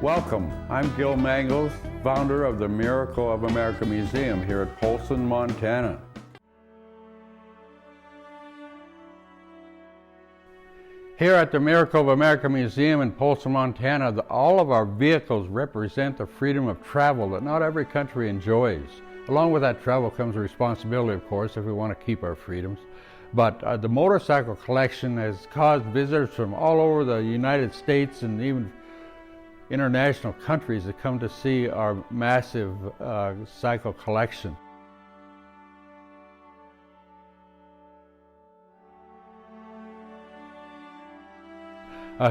Welcome, I'm Gil Mangles, founder of the Miracle of America Museum here at Polson, Montana. Here at the Miracle of America Museum in Polson, Montana, all of our vehicles represent the freedom of travel that not every country enjoys. Along with that travel comes a responsibility, of course, if we want to keep our freedoms. But the motorcycle collection has caused visitors from all over the United States and even international countries to come to see our massive cycle collection.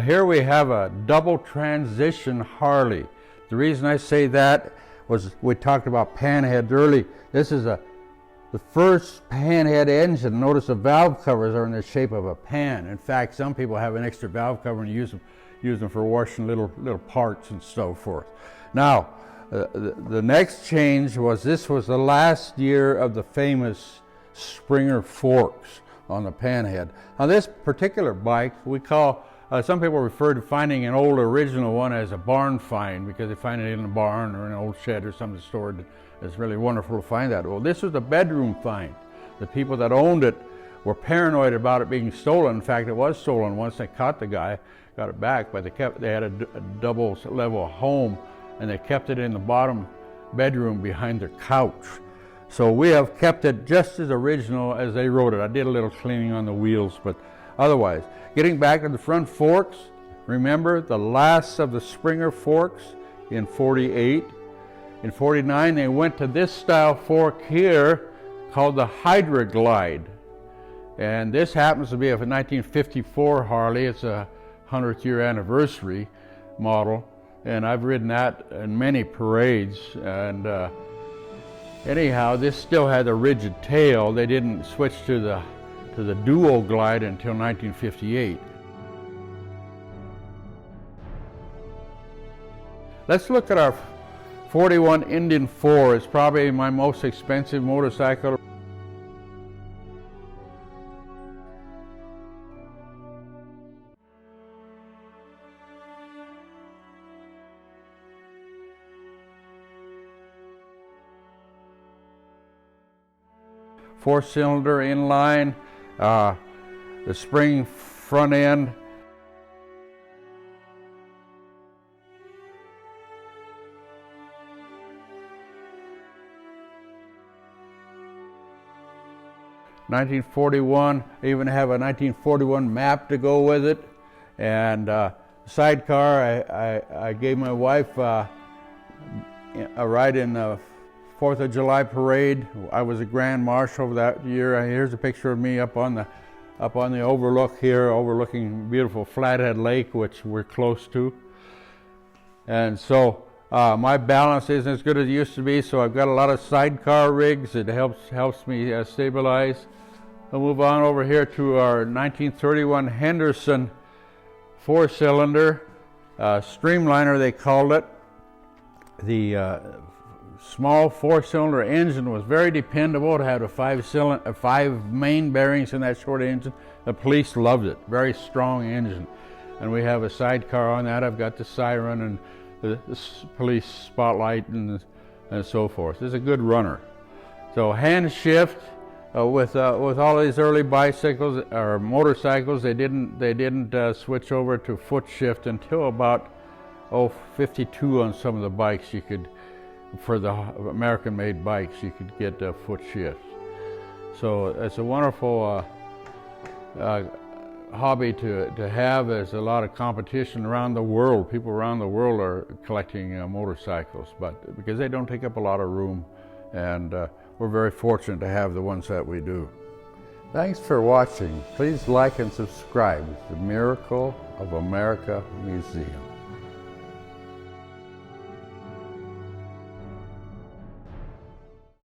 Here we have a double transition Harley. The reason I say that was we talked about panheads early. This is the first panhead engine. Notice the valve covers are in the shape of a pan. In fact, some people have an extra valve cover and use them for washing little parts and so forth. Now, the next change was this was the last year of the famous Springer forks on the panhead. Now, this particular bike we call. Some people refer to finding an old original one as a barn find because they find it in a barn or in an old shed or something stored. It's really wonderful to find that. Well, this was a bedroom find. The people that owned it were paranoid about it being stolen. In fact, it was stolen once. They caught the guy, got it back, but they had a double level home and they kept it in the bottom bedroom behind their couch. So we have kept it just as original as they wrote it. I did a little cleaning on the wheels, but otherwise, getting back to the front forks, remember the last of the Springer forks in 48. In 49, they went to this style fork here called the Hydra Glide. And this happens to be a 1954 Harley. It's a 100th year anniversary model. And I've ridden that in many parades. And anyhow, this still had a rigid tail. They didn't switch to the Duo Glide until 1958. Let's look at our 41 Indian 4. It's probably my most expensive motorcycle. Four-cylinder inline. The spring front end. (1941). I even have a 1941 map to go with it, and sidecar. I gave my wife a ride in the 4th of July parade. I was a grand marshal that year. Here's a picture of me up on the overlook here, overlooking beautiful Flathead Lake, which we're close to. And so my balance isn't as good as it used to be, so I've got a lot of sidecar rigs. It helps me stabilize. I'll move on over here to our 1931 Henderson four-cylinder streamliner, they called it. The small four-cylinder engine was very dependable. It had a five main bearings in that short engine. The police loved it. Very strong engine. And we have a sidecar on that. I've got the siren and the police spotlight and so forth. It's a good runner. So hand shift with all these early bicycles or motorcycles, they didn't switch over to foot shift until about 52 on some of the bikes. You could. For the American-made bikes, you could get foot shifts. So it's a wonderful hobby to have. There's a lot of competition around the world. People around the world are collecting motorcycles, but because they don't take up a lot of room, and we're very fortunate to have the ones that we do. Thanks for watching. Please like and subscribe to the Miracle of America Museum.